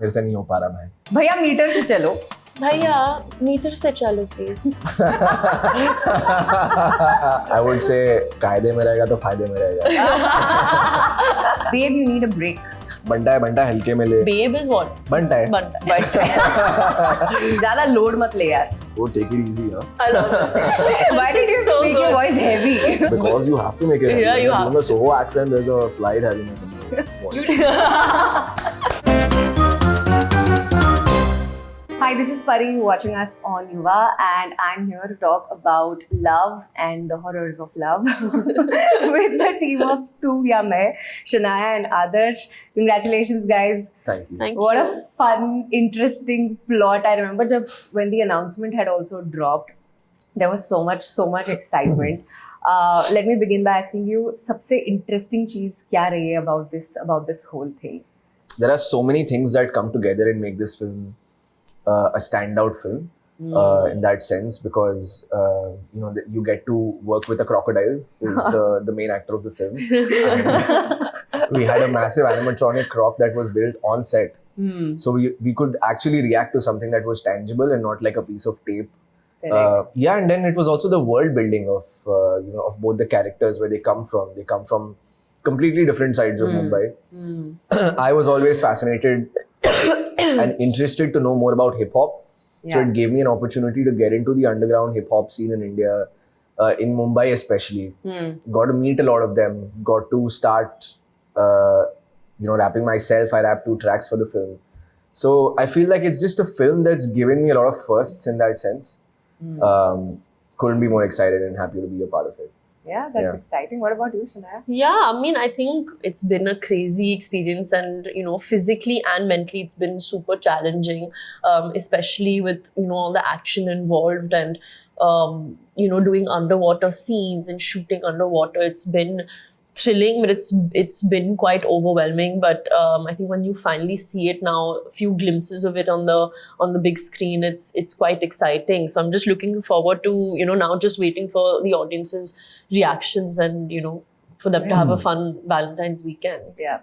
मेरे से नहीं हो पा रहा भाई. भैया मीटर से चलो. भैया मीटर से चलो प्लीज. I would say कायदे में रहेगा तो फायदे में रहेगा. Babe, you need a break. बनता है हल्के में ले. Babe is what? बनता है. But ज़्यादा लोड मत ले यार. Oh, take it easy, huh? Why did you So make your good. voice heavy? Because you have to make it. Yeah, heavy. you have In the Soho accent, there's a slight heaviness in the voice. Hi, this is Pari watching us on Yuva, and I'm here to talk about love and the horrors of love with the team of two. Yeah, मैं, Shania and Adarsh. Congratulations, guys. Thank you. Thank What you. a fun, interesting plot. I remember when the announcement had also dropped, there was so much excitement. Let me begin by asking you, सबसे interesting चीज़ क्या रही है about this whole thing? There are so many things that come together and make this film a standout film in that sense, because you get to work with a crocodile, who is the main actor of the film. And we had a massive animatronic croc that was built on set, so we could actually react to something that was tangible and not like a piece of tape. Yeah, and then it was also the world building of of both the characters, where they come from. They come from completely different sides of Mumbai. I was always fascinated and interested to know more about hip hop. So Yeah. it gave me an opportunity to get into the underground hip hop scene in India, in Mumbai especially. Got to meet a lot of them. Got to start, rapping myself. I rapped 2 tracks for the film. So I feel like it's just a film that's given me a lot of firsts in that sense. Couldn't be more excited and happy to be a part of it. Yeah, that's Yeah. exciting. What about you, Shania? Yeah, I mean, I think it's been a crazy experience, and physically and mentally, it's been super challenging, especially with all the action involved and doing underwater scenes and shooting underwater. It's been thrilling, but it's been quite overwhelming. But I think when you finally see it now, a few glimpses of it on the big screen, it's quite exciting. So I'm just looking forward to now just waiting for the audience's reactions and for them to have a fun Valentine's weekend. Yeah.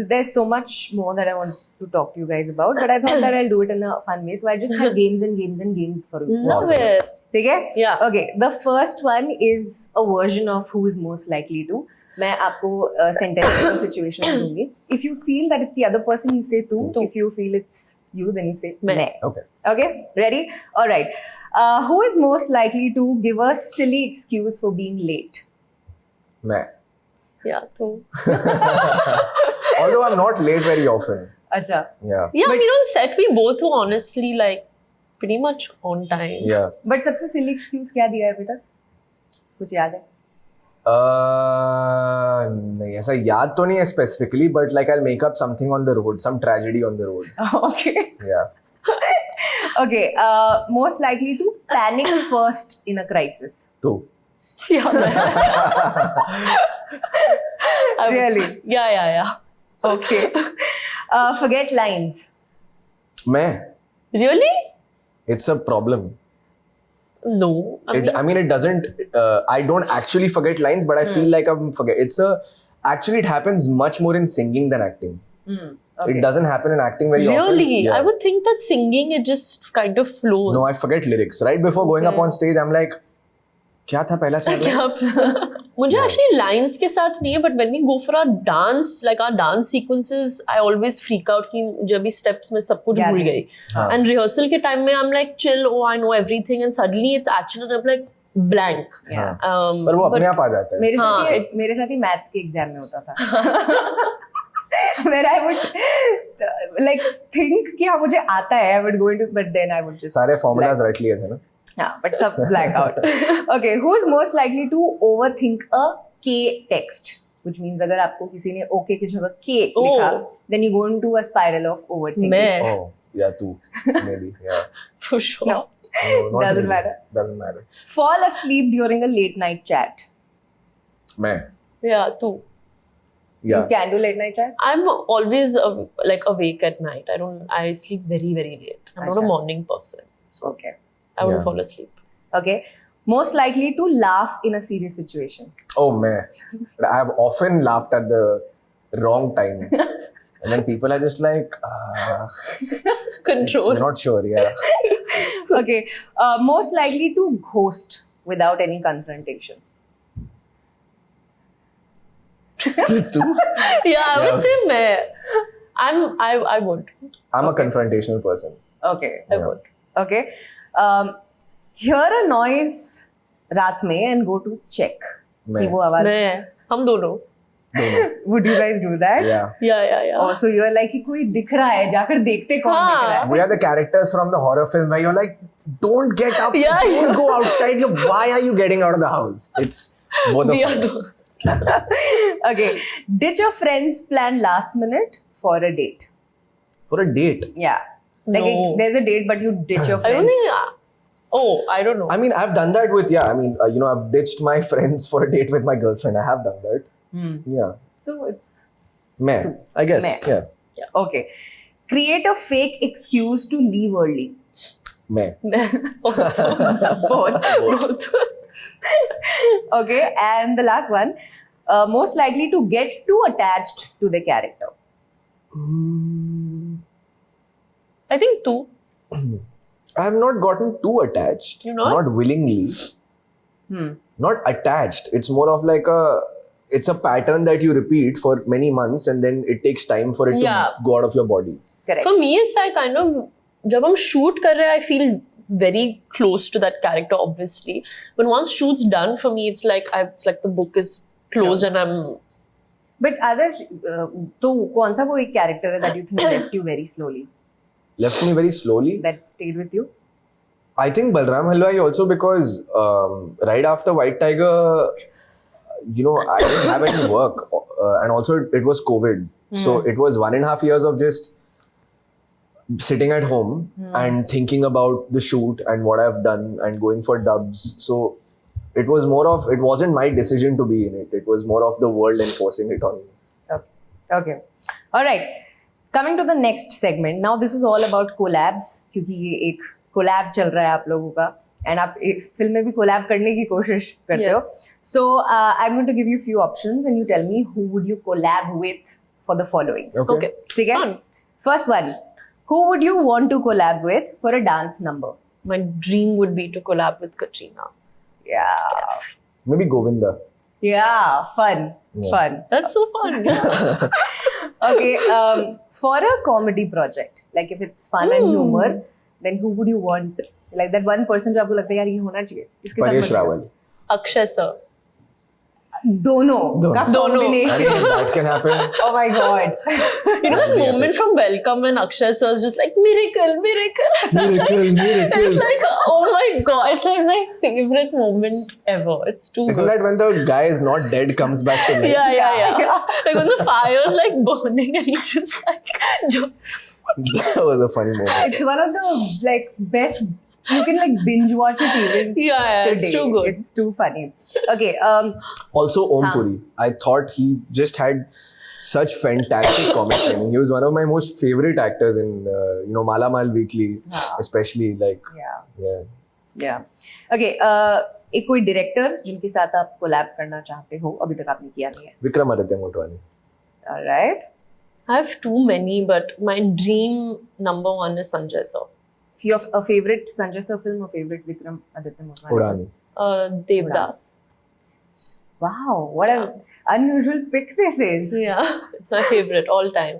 There's so much more that I want to talk to you guys about, but I thought that I'll do it in a fun way. So I just have games and games and games for you. Love it. ठीक है? Yeah. Okay. The first one is a version of who is most likely to. मैं आपको sentence or situation दूंगी. If you feel that it's the other person, you say तू. If you feel it's you, then you say मैं. मैं. Okay. Okay? Ready? All right. Who is most likely to give a silly excuse for being late? मैं. Yeah. So. Although I'm not late very often. अच्छा. Yeah. Yeah, I mean, on set we both were honestly like pretty much on time. Yeah. But सबसे silly excuse क्या दिया है अभी तक? कुछ याद है? नहीं ऐसा याद तो नहीं है specifically, but like I'll make up something on the road, some tragedy on the road. Okay. Yeah. Okay. Most likely to panic first in a crisis. तू. Yeah. Really? Yeah. Okay. Forget lines. मैं. Really? It's a problem. No. I mean, it doesn't. I don't actually forget lines, but I feel like I'm forget. Actually, it happens much more in singing than acting. Okay. It doesn't happen in acting very often. Really? Yeah. I would think that singing it just kind of flows. No, I forget lyrics. Right before going up on stage, I'm like, क्या था पहला chapter? मुझे actually lines के साथ नहीं है, but when we go for our dance, like our dance sequences, I always freak out कि जब भी steps में सब कुछ याद भूल है। गई. And rehearsal के time में I'm like chill, oh I know everything, and suddenly it's action and I'm like blank. Yeah. पर वो अपने आप आ जाता है. मेरे साथ ही मैथ्स के एग्जाम में होता था. Where I would like think कि हाँ मुझे आता है, I would go into, but then I would just सारे formulas रट लिए थे ना. Yeah, but सब black out. Okay, who is most likely to overthink a K text? Which means अगर आपको किसी ने OK की जगह K लिखा, then you go into a spiral of overthinking. मैं Oh, yeah, तू. Maybe, yeah. for sure. No. No, not Doesn't really. matter. Doesn't matter. Fall asleep during a late night chat. मैं. Yeah, too. Yeah. You can do late night chat? I'm always like awake at night. I sleep very, very late. I'm not Acha. a morning person. So Okay. I won't Yeah. fall asleep. Okay. Most likely to laugh in a serious situation. Oh, मैं. I have often laughed at the wrong time. And then people are just like, Control. we're not sure, yeah. Okay. Most likely to ghost without any confrontation. Two? Yeah, I would say मैं. I would. I'm a confrontational person. Okay. I Yeah. would. Okay. Hear a noise रात में and go to check. मैं. कि वो आवाज. मैं. हम दोनों. Would you guys do that? Yeah. Yeah. Oh, so you're like कि कोई दिख रहा है, जाकर देखते कौन दिख रहा है. We are the characters from the horror film where you're like, don't get up, Yeah, don't yeah. go outside. Why are you getting out of the house? It's both of We are us. Okay. Ditch your friends plan last minute for a date. For a date. Yeah. Like No. there's a date, but you ditch your I friends. don't think. Oh, I don't know. I mean, I've done that with, I've ditched my friends for a date with my girlfriend. I have done that. Yeah. So it's Meh. I guess. Meh. Yeah. okay. Create a fake excuse to leave early. Meh. Both. Okay. And the last one, most likely to get too attached to the character. I think two. I have not gotten too attached. You not? Not willingly. Not attached. It's more of like it's a pattern that you repeat for many months and then it takes time for it Yeah. to go out of your body. Correct. For me, it's like kind of जब हम shoot कर रहे हैं, I feel very close to that character, obviously. But once shoot's done, for me, it's like the book is closed and I'm. But other, तो कौन सा वो एक character है that you think left you very slowly, Left me very slowly. that stayed with you? I think Balram Halwai also because right after White Tiger, I didn't have any work. And also it was COVID. So it was 1.5 years of just sitting at home and thinking about the shoot and what I've done and going for dubs. So it was more of, it wasn't my decision to be in it. It was more of the world enforcing it on me. Okay. All right. Coming to the next segment. Now this is all about collabs क्योंकि ये एक collab चल रहा है आप लोगों का and आप इस फिल्म में भी collab करने की कोशिश करते हो. So I'm going to give you few options and you tell me who would you collab with for the following. Okay. ठीक है? Fun. First one. Who would you want to collab with for a dance number? My dream would be to collab with Katrina. Yeah. Maybe Govinda. Yeah. Fun. Yeah. Fun. That's so fun. Yeah. Okay, for a comedy project, like if it's fun and humor, then who would you want? Like that one person जो आपको लगता है यार ये होना चाहिए. किसके साथ Paresh बनेगा? Rawal. Akshay sir. दोनों का दोनों. I combination. mean, that can happen. Oh my god. You know that moment from Welcome when Akshay sir is just like miracle. It's like oh my god, it's like my favorite moment ever. It's too Isn't good. that when the guy is not dead, comes back to life? Yeah. Like when the fire's like burning and he just like jumps. That was a funny moment. It's one of the like best. You can like binge watch it even Yeah, today. it's too good. It's too funny. Okay. Also, Om Puri. I thought he just had such fantastic comic timing. He was one of my most favorite actors in, Mala Mal Weekly, especially like, yeah. Yeah. Okay. एक कोई director जिनके साथ आप collab करना चाहते हो अभी तक आपने किया नहीं है. Vikramaditya Motwani. All right. I have too many, but my dream number one is Sanjay sir. A favorite Sanjay sir film, a favorite Vikram Aditya Motwani. Udani. Devdas. Wow, what an unusual pick this is. Yeah, it's my favorite all time.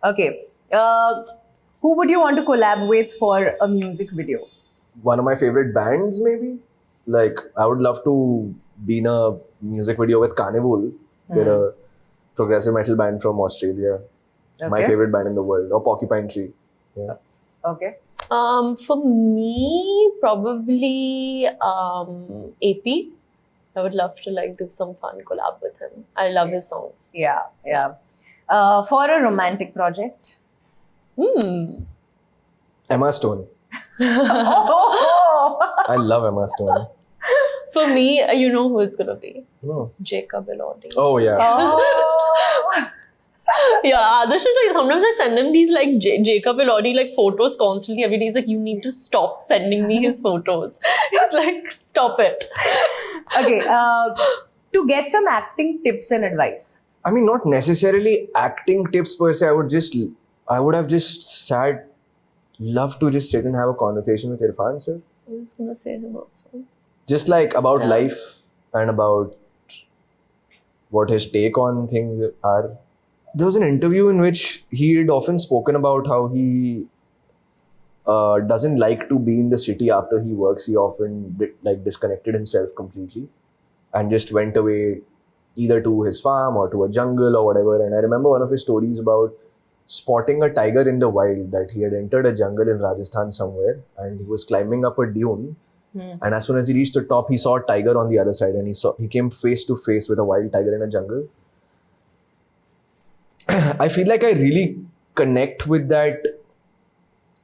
Okay. Who would you want to collab with for a music video? One of my favorite bands, maybe. Like, I would love to be in a music video with Carnival. They're a progressive metal band from Australia. My Okay. favorite band in the world. Or Porcupine Tree. Yeah. Okay. For me, probably AP. I would love to like do some fun collab with him. I love his songs. Yeah. For a romantic project? Emma Stone. Oh! I love Emma Stone. For me, you know who it's gonna be? No. Jacob Elordi. Oh, yeah. Yeah, Adarsh is like, sometimes I send him these like Jacob Elordi like photos constantly every day. He's like, you need to stop sending me his photos. He's like, stop it. Okay. To get some acting tips and advice, I mean, not necessarily acting tips per se. I would have just loved to just sit and have a conversation with Irfan, sir. I was gonna say him also. Just like about life and about what his take on things are. There was an interview in which he had often spoken about how he doesn't like to be in the city after he works. He often disconnected himself completely and just went away either to his farm or to a jungle or whatever. And I remember one of his stories about spotting a tiger in the wild, that he had entered a jungle in Rajasthan somewhere and he was climbing up a dune. And as soon as he reached the top, he saw a tiger on the other side and he came face to face with a wild tiger in a jungle. I feel like I really connect with that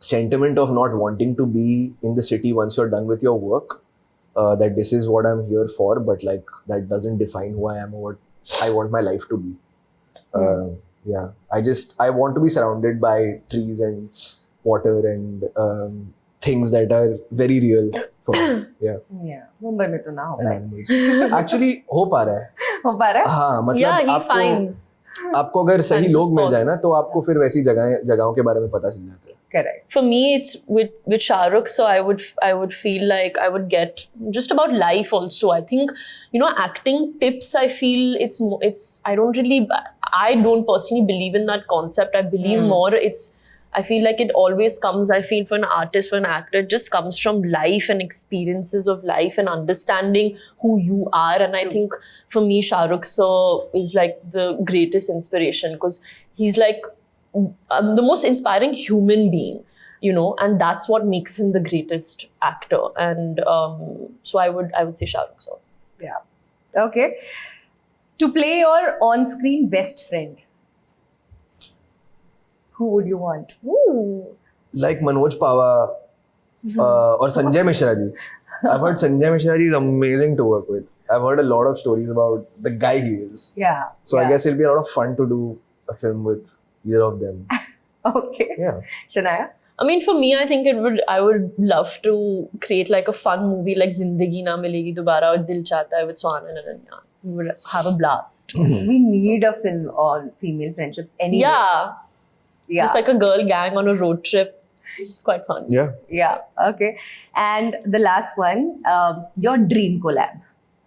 sentiment of not wanting to be in the city once you're done with your work. That this is what I'm here for, but like that doesn't define who I am or what I want my life to be. I want to be surrounded by trees and water and things that are very real for me. Yeah. Mumbai में तो ना हो And पाए. animals. Actually हो पा रहा है. हो पा रहा है? हाँ, मतलब Yeah, he finds. आपको अगर सही finds लोग मिल जाए ना spots. तो आपको फिर वैसी जगहों के बारे में पता चल जाता है. Correct. For me, it's with Shah Rukh, so I would feel like I would get just about life also. I think, acting tips, I feel I don't personally believe in that concept. I believe more I feel like it always comes, I feel, for an artist, for an actor, it just comes from life and experiences of life and understanding who you are. And I think for me, Shah Rukh sir is like the greatest inspiration, because he's like the most inspiring human being, and that's what makes him the greatest actor. And so I would say Shah Rukh sir. Yeah. Okay. To play your on-screen best friend, who would you want? Ooh. Like Manoj Pawa or Sanjay Mishra ji. I've heard Sanjay Mishra ji is amazing to work with. I've heard a lot of stories about the guy he is. Yeah. So I guess it'll be a lot of fun to do a film with either of them. Okay. Yeah. Shania? I mean, for me, I think I would love to create like a fun movie like Zindagi Na Milegi Dobara or Dil Chahta Hai with Swan and Ananya. We would have a blast. We need a film on female friendships anyway. Yeah. Yeah. Just like a girl gang on a road trip. It's quite fun. Yeah. Yeah. Okay. And the last one, your dream collab.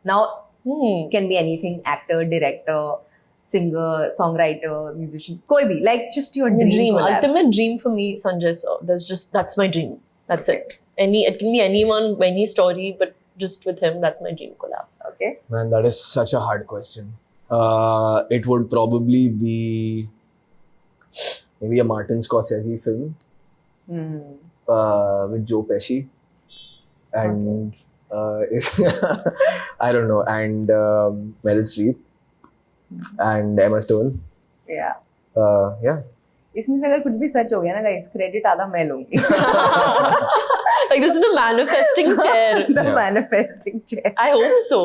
Now, can be anything: actor, director, singer, songwriter, musician, koi bhi. Like just your dream collab. Ultimate dream for me, Sanjay sir. That's my dream. That's it. It can be anyone, any story, but just with him, that's my dream collab. Okay. Man, that is such a hard question. It would probably be maybe a Martin Scorsese film with Joe Pesci. And I don't know, and Meryl Streep and Emma Stone. Yeah. Yeah. इसमें से अगर कुछ भी सच हो गया ना guys, credit आधा मैं लूंगी. Like this is the manifesting chair. The Yeah. manifesting chair. I hope so.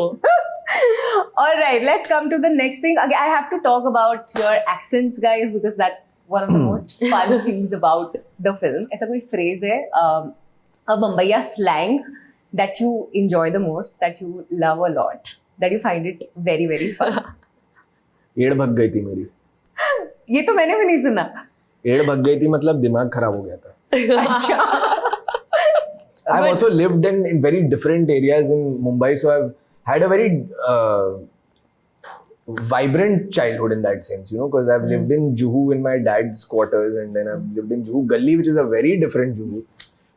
All right, let's come to the next thing. Again, I have to talk about your accents, guys, because that's one of the most fun things about the film. ऐसा कोई phrase है, a Mumbaiya slang that you enjoy the most, that you love a lot, that you find it very, very fun. एड़ भग गई थी मेरी. ये तो मैंने भी नहीं सुना. एड़ भग गई थी मतलब दिमाग खराब हो गया था. I've also lived in very different areas in Mumbai, so I've had a very vibrant childhood in that sense, because I've lived in Juhu in my dad's quarters, and then I've lived in Juhu Gully, which is a very different Juhu.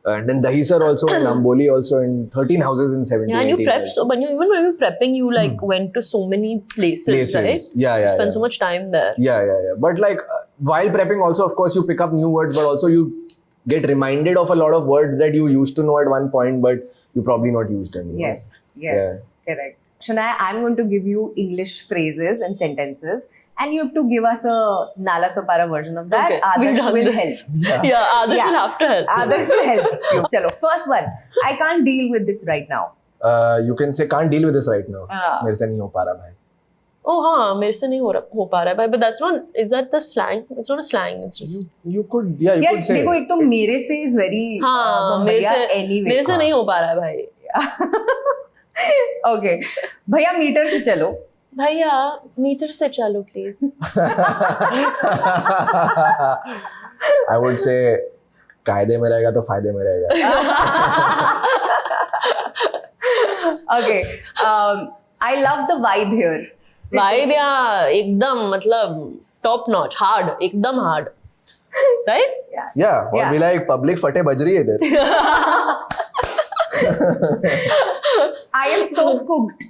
And then Dahisar also, and Amboli also, and 13 houses in 17, Yeah, and you 18 prepped years. so, but even when you were prepping, you like went to so many places, right? Yeah, You yeah, spent yeah. so much time there. Yeah. But like while prepping also, of course, you pick up new words, but also you get reminded of a lot of words that you used to know at one point, but you probably not used anymore. Yes, correct. Shania, I'm going to give you English phrases and sentences, and you have to give us a Nala Sopara version of that. We've Adarsh done will this. help. Yeah, Adarsh Yeah. will have to help. Adarsh will help you. Chalo, first one. I can't deal with this right now. You can say, can't deal with this right now. Ah. मेरे से नहीं हो पा रहा भाई. Oh, हाँ, मेरे से नहीं हो पा रहा है, but that's not. Is that the slang? It's not a slang. It's just. You could, yeah, you could Yes, say. देखो एक तो मेरे से is very हाँ, मेरे Mumbaiya से anyway. मेरे से नहीं हो पा रहा है भाई. Okay. भैया मीटर से चलो. भैया मीटर से चलो प्लीज. I would say कायदे में रहेगा तो फायदे में रहेगा. Okay. I love the vibe here. Vibe या एकदम मतलब टॉप नॉच, हार्ड, एकदम हार्ड, राइट? Yeah, और Yeah. भी like public फटे बज रही है इधर. I am so cooked.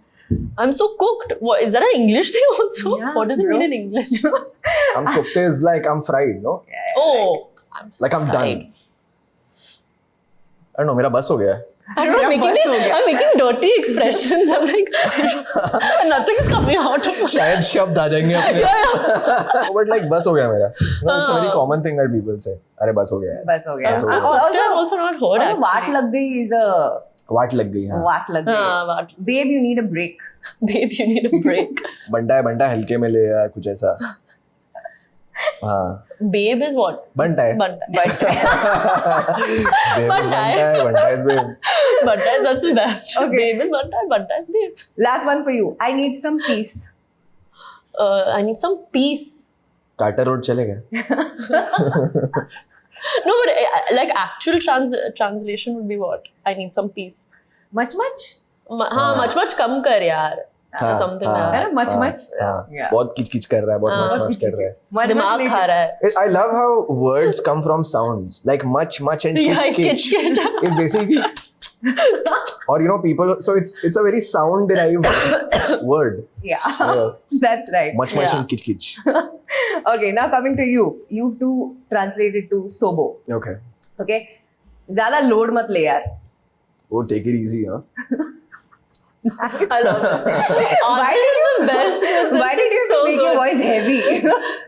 I'm so cooked. What is that an English thing also? Yeah, What does it bro. mean in English? I'm cooked is like I'm fried, no? Oh, I'm so Like I'm fried. done. I don't know, मेरा बस हो गया है. I don't know. मेरा बस हो गया. I'm making dirty expressions. I'm like, nothing is coming out of my. शायद शब्द आ जाएंगे अपने. But like बस हो गया मेरा. No, it's a very common thing that people say. अरे बस हो गया है. बस हो गया. बस हो गया. Also, I've also not heard Also, watt actually. लग गई is a वाट लग गई हाँ. वाट लग गई. What? Babe, you need a break. Babe, you need a break. बंटा है हल्के में ले या कुछ ऐसा. हाँ. Babe is what? बंटा है. Banta. But Babe is बंटा है. बंटा is babe. Banta is, that's the best. Okay. Babe is Banta, Banta is babe. last one for you. I need some peace. I need some peace. Carter Road चलेगा. No, but like actual translation would be what? I need some peace. Much. हाँ, much कम कर यार. हाँ, Something हाँ, like that. Much. हाँ. Yeah. बहुत किच कर रहा है, बहुत मच कर रहा है. Much दिमाग later. खा रहा है. I love how words come from sounds. Like much and Yeah, kitch kitch. is basically or you know people, so it's a very sound derived word. Yeah. Yeah. That's right. Much Yeah. and kitch. Okay, now coming to you. You have to translate it to Sobo. Okay. Okay? ज़्यादा load मत ले यार. Oh, take it easy, huh? I love it. Why did you the best? Why did you so make good. your voice heavy?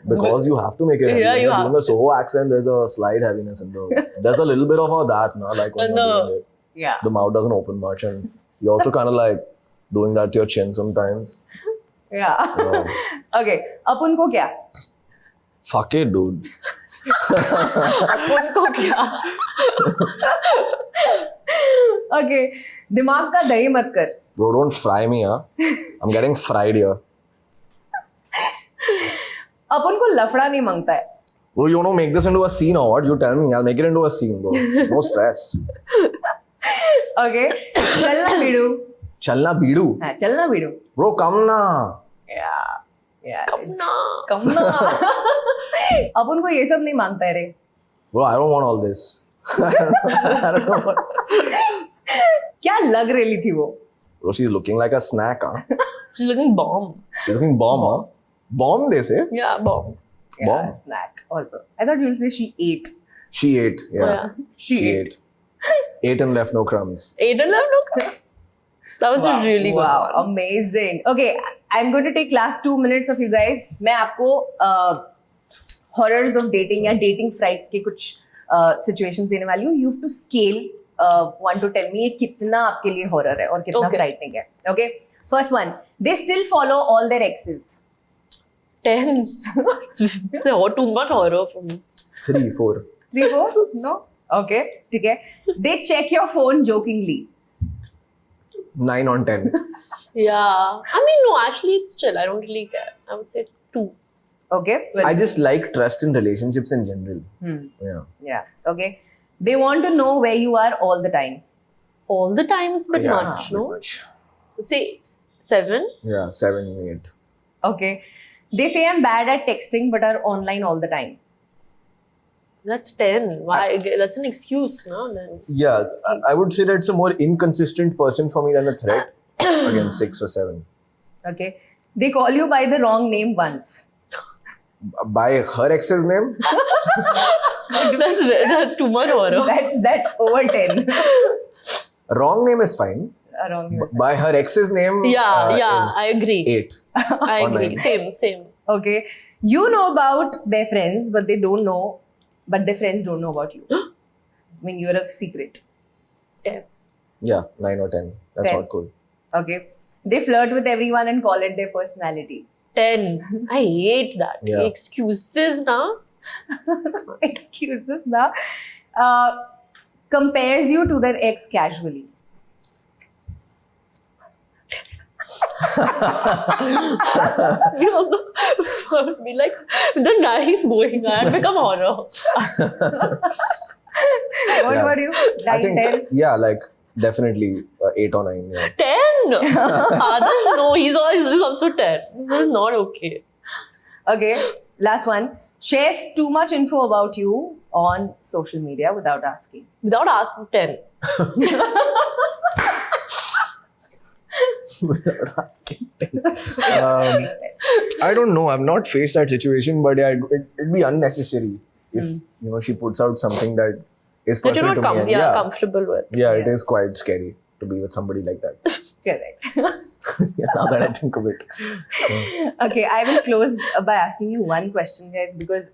Because you have to make it heavy. Yeah, When you you're have doing a Soho accent, there's a slight heaviness in the. There's a little bit of all that, no? Like when No. you're doing it, Yeah. the mouth doesn't open much, and you're also kind of like doing that to your chin sometimes. Yeah. So, Okay. अब उनको क्या? fuck it, dude. उनको क्या? Okay. दिमाग का दही मत कर. Bro, don't fry me, huh? I'm getting fried here. अब उनको लफड़ा नहीं मांगता है. Bro, you want to make this into a scene or what? You tell me. I'll make it into a scene, bro. No stress. Okay. चलना बीड़ू. Chalna bidu. हाँ, चलना बीड़ू. Bro, come na. Yeah. Yeah. ना. कम ना. अब उनको ये सब नहीं मांगता है रे. Bro, I don't want all this. I don't know what. क्या लग रही थी वो? Bro, she's looking like a snack, huh? She's looking bomb. She's looking bomb, huh? Bomb, they say. Yeah, bomb. Yeah, Bomb. snack also. I thought you'll say she ate. She ate. Yeah. Yeah. She ate. Ate and left no crumbs. Aiden love no. That was a really good wow, one. amazing. Okay, I'm going to take last 2 minutes of you guys. मैं आपको horrors of dating या dating frights के कुछ situations देने वाली हूँ. You have to scale 1 to 10 में ये कितना आपके लिए horror है और कितना Okay. frightening है. Okay, first one. They still follow all their exes. 10. It's too much horror for me. 3, 4. 3, 4? No? Okay, ठीक है. They check your phone jokingly. 9 on 10. Yeah. I mean, no, actually, it's chill. I don't really care. I would say 2. Okay. Well, I just like trust in relationships in general. Yeah. yeah. Okay. They want to know where you are all the time. All the time, it's a bit Yeah, much, it's a bit no? much. Let's say 7. Yeah, 7, 8. Okay. They say I'm bad at texting but are online all the time. That's 10. Why? That's an excuse, no? Then Yeah, I would say that's a more inconsistent person for me than a threat. Again, 6 or 7. Okay. They call you by the wrong name once. By her ex's name? that's too much horror. That's over 10. Wrong name is fine. Wrong name. By her ex's name, Yeah, yeah, is I agree. 8. I Or agree. 9. Same. Okay. You know about their friends, but they don't know. But their friends don't know about you. I mean, you're a secret. 10. Yeah, 9 or 10. That's 10. not cool. Okay. They flirt with everyone and call it their personality. 10. I hate that. Yeah. Excuses, na? Excuses, na? Compares you to their ex casually. Be like the knife going and become horror. What about you? I 9, think 10? yeah, like definitely 8 or 9. Yeah. 10. Adarsh, no, he's also 10. This is not okay. Okay, last one. Shares too much info about you on social media without asking. Without asking, 10. Without asking. I don't know. I've not faced that situation, but yeah, it'd be unnecessary if she puts out something that is That you're personal not to me. And comfortable with. yeah, it is quite scary to be with somebody like that. Correct. Yeah, now that I think of it. Okay, I will close by asking you one question, guys, because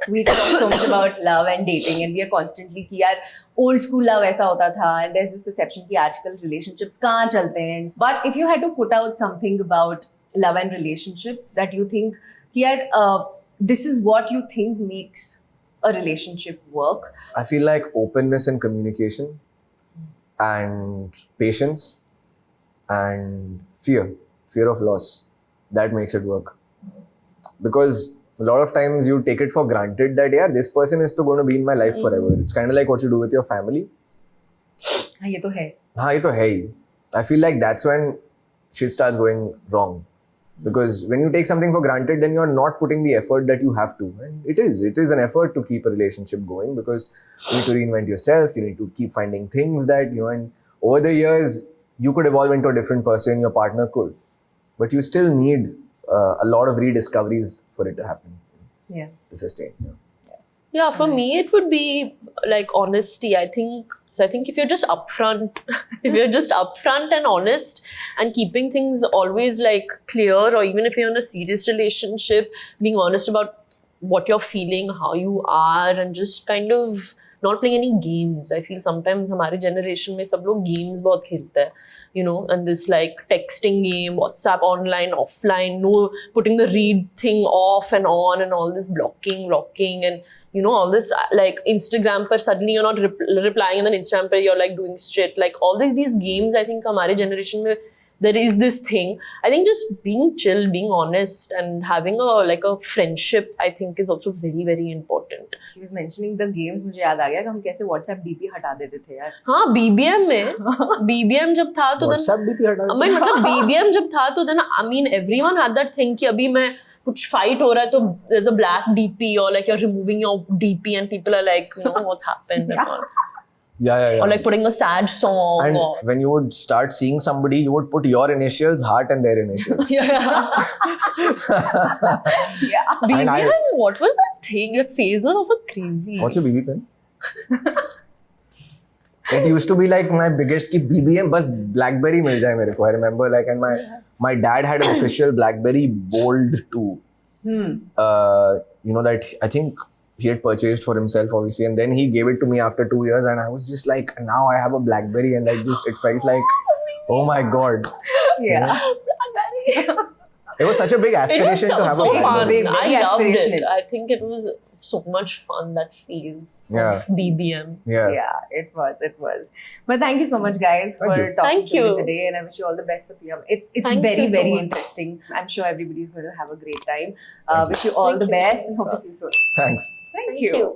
we talk so much about love and dating, and we are constantly कि यार old school love ऐसा होता था, and there's this perception कि आजकल relationships कहाँ चलते हैं. But if you had to put out something about love and relationships that you think कि यार this is what you think makes a relationship work. I feel like openness and communication and patience and fear of loss, that makes it work. Because a lot of times you take it for granted that yeah, this person is going to be in my life forever. It's kind of like what you do with your family. हाँ ये तो है. हाँ ये तो है ही. I feel like that's when shit starts going wrong. Because when you take something for granted, then you're not putting the effort that you have to. And it is an effort to keep a relationship going because you need to reinvent yourself, you need to keep finding things that, and over the years, you could evolve into a different person, your partner could. But you still need a lot of rediscoveries for it to happen. Yeah. To sustain. Yeah. Yeah, for me, it would be like honesty. I think if you're just upfront, and honest and keeping things always like clear, or even if you're in a serious relationship, being honest about what you're feeling, how you are, and just kind of not playing any games. I feel sometimes हमारे generation में सब लोग games बहुत खेलते हैं, and this like texting game, WhatsApp online, offline, no putting the read thing off and on, and all this blocking, and all this like Instagram पर suddenly you're not replying, and then Instagram पर you're like doing shit, like all these games. I think हमारे generation में there is this thing. I think just being chill, being honest, and having a friendship, I think is also very, very important. She was mentioning the games. मुझे याद आ गया कि हम कैसे WhatsApp DP हटा देते थे यार. हाँ, BBM में BBM जब था तो WhatsApp DP हटा मैं मतलब BBM जब था तो then I mean everyone had that thing कि अभी मैं कुछ fight हो रहा है तो there's a black DP, or like you're removing your DP and people are like, what's happened and all. Yeah. Or like putting a sad song. And or when you would start seeing somebody, you would put your initials, heart, and their initials. Yeah. BBM, what was that thing? That phase was also crazy. What's your BB pen? It used to be like my biggest ki BBM bas BlackBerry mil jaye mere ko. I remember like, and my dad had an official BlackBerry Bold 2. That I think he had purchased for himself, obviously, and then he gave it to me after 2 years, and I was just like, now I have a BlackBerry, and it felt like, oh my god. Yeah. BlackBerry. It was such a big aspiration to have so a fun. BlackBerry. I loved aspirational. it. I think it was so much fun, that phase Yeah. of BBM. Yeah. Yeah, it was. But thank you so much, guys, for Thank you. talking Thank to me you. today, and I wish you all the best for Priyam. It's Thank very, you so very much. interesting. I'm sure everybody's going to have a great time. Wish you all Thank the you. best, and hope to see you soon. Thanks. Thank Thank you. you.